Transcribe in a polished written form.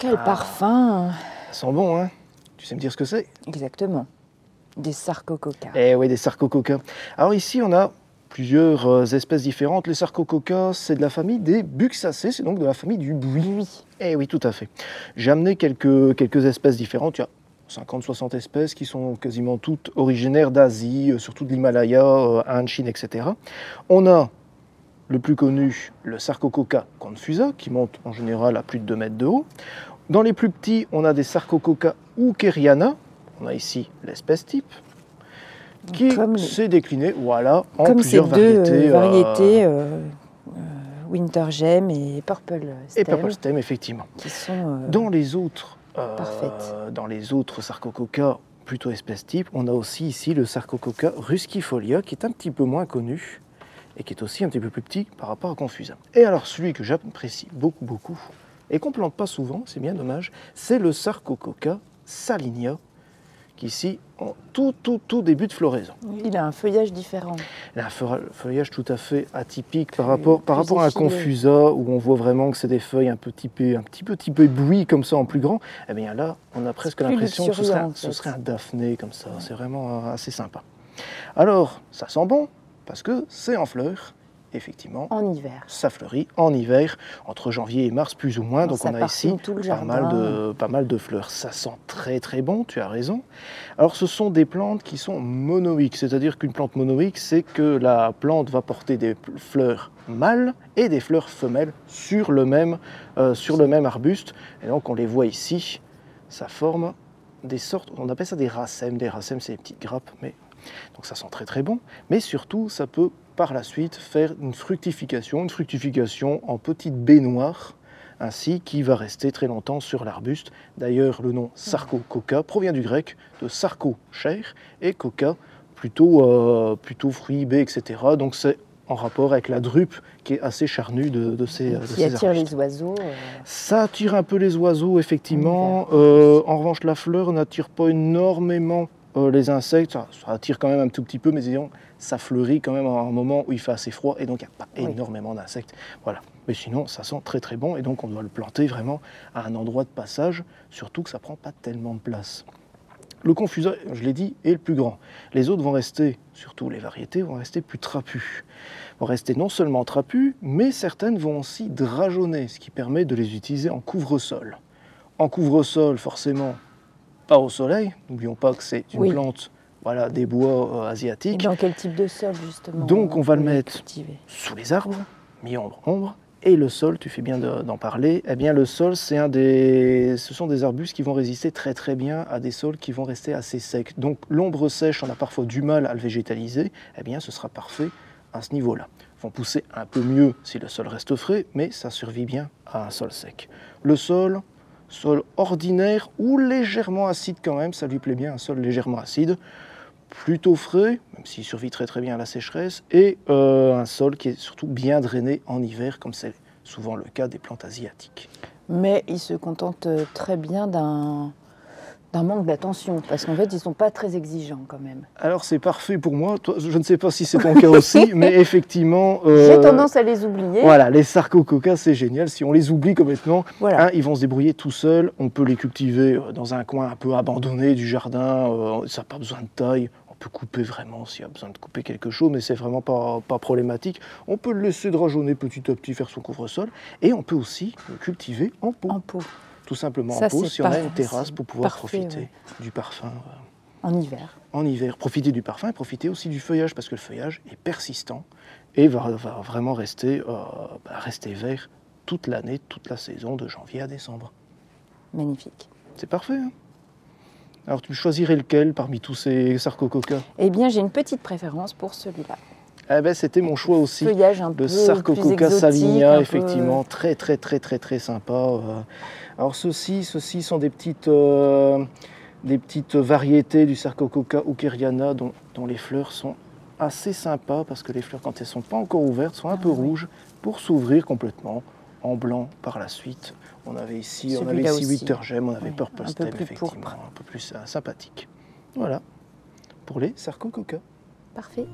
Quel parfum! Ça sent bon, hein? Tu sais me dire ce que c'est? Exactement. Des sarcococcas. Eh oui, des sarcococcas. Alors ici, on a plusieurs espèces différentes. Les sarcococcas, c'est de la famille des Buxacées, c'est donc de la famille du buis. Eh oui, tout à fait. J'ai amené quelques espèces différentes. Il y a 50-60 espèces qui sont quasiment toutes originaires d'Asie, surtout de l'Himalaya, Inde, Chine, etc. On a le plus connu, le Sarcococca confusa, qui monte en général à plus de 2 mètres de haut. Dans les plus petits, on a des Sarcococca hookeriana. On a ici l'espèce type, qui s'est déclinée voilà, en plusieurs variétés. Variétés Winter Gem et Purple Stem. Et Purple Stem, effectivement. Qui sont dans les autres Sarcococca, plutôt espèce type, on a aussi ici le Sarcococca ruskifolia, qui est un petit peu moins connu et qui est aussi un petit peu plus petit par rapport à Confusa. Et alors celui que j'apprécie beaucoup et qu'on ne plante pas souvent, c'est bien dommage, c'est le Sarcococca salinia, qui ici en tout début de floraison. Il a un feuillage différent. Il a un feuillage tout à fait atypique par rapport à un Confusa, où on voit vraiment que c'est des feuilles un petit peu ébouies comme ça en plus grand. Eh bien là, on a presque l'impression que ce serait un Daphné comme ça. C'est vraiment assez sympa. Alors, ça sent bon, parce que c'est en fleurs. Effectivement, en hiver. Ça fleurit en hiver, entre janvier et mars plus ou moins. Donc on a ici pas mal de fleurs. Ça sent très bon, tu as raison. Alors ce sont des plantes qui sont monoïques, c'est-à-dire qu'une plante monoïque, c'est que la plante va porter des fleurs mâles et des fleurs femelles sur le même arbuste. Et donc on les voit ici, ça forme des sortes, on appelle ça des racèmes. Des racèmes, c'est des petites grappes, donc ça sent très bon. Mais surtout, ça peut par la suite faire une fructification en petites baies noires, ainsi qui va rester très longtemps sur l'arbuste. D'ailleurs, le nom Sarcococca provient du grec de sarco, chair, et coca, plutôt fruits, baies, etc. Donc c'est en rapport avec la drupe qui est assez charnue de ces arbustes. Qui attire les oiseaux. Ça attire un peu les oiseaux, effectivement. En revanche, la fleur n'attire pas énormément les insectes. Ça attire quand même un tout petit peu, mais disons, ça fleurit quand même à un moment où il fait assez froid et donc il n'y a pas énormément d'insectes. Voilà. Mais sinon, ça sent très bon et donc on doit le planter vraiment à un endroit de passage, surtout que ça ne prend pas tellement de place. Le Confusa, je l'ai dit, est le plus grand. Les autres vont rester, surtout les variétés, vont rester plus trapues. Vont rester non seulement trapues, mais certaines vont aussi drageonner, ce qui permet de les utiliser en couvre-sol. En couvre-sol, forcément, pas au soleil. N'oublions pas que c'est une plante des bois asiatiques. Et dans quel type de sol, justement? Donc on va le mettre sous les arbres, mi-ombre. Et le sol, tu fais bien d'en parler, eh bien le sol, ce sont des arbustes qui vont résister très bien à des sols qui vont rester assez secs. Donc l'ombre sèche, on a parfois du mal à le végétaliser, eh bien ce sera parfait à ce niveau-là. Ils vont pousser un peu mieux si le sol reste frais, mais ça survit bien à un sol sec. Le sol ordinaire ou légèrement acide quand même, ça lui plaît bien, un sol légèrement acide, plutôt frais, même s'il survit très bien à la sécheresse, et un sol qui est surtout bien drainé en hiver, comme c'est souvent le cas des plantes asiatiques. Mais ils se contentent très bien d'un manque d'attention, parce qu'en fait, ils ne sont pas très exigeants quand même. Alors c'est parfait pour moi, toi, je ne sais pas si c'est ton cas aussi, mais effectivement... J'ai tendance à les oublier. Voilà, les Sarcococca, c'est génial, si on les oublie complètement, ils vont se débrouiller tout seuls, on peut les cultiver dans un coin un peu abandonné du jardin, ça n'a pas besoin de taille. On peut couper vraiment s'il y a besoin de couper quelque chose, mais c'est vraiment pas problématique. On peut le laisser drageonner petit à petit, faire son couvre-sol, et on peut aussi le cultiver en pot. En pot. Tout simplement en pot, si on a une terrasse pour pouvoir profiter du parfum. En hiver. En hiver, profiter du parfum et profiter aussi du feuillage, parce que le feuillage est persistant et va vraiment rester vert toute l'année, toute la saison, de janvier à décembre. Magnifique. C'est parfait, hein? Alors, tu choisirais lequel parmi tous ces Sarcococca? Eh bien, j'ai une petite préférence pour celui-là. Eh ben, c'était mon choix aussi. Feuillage un peu Sarcococca salinia, effectivement, très sympa. Alors, ceux-ci sont des petites variétés du Sarcococca hookeriana dont les fleurs sont assez sympas, parce que les fleurs, quand elles ne sont pas encore ouvertes, sont un peu rouges pour s'ouvrir complètement en blanc par la suite. On avait ici Winter Gem, on avait Purple Stem, effectivement, un peu plus sympathique. Voilà, pour les Sarcococca. Parfait.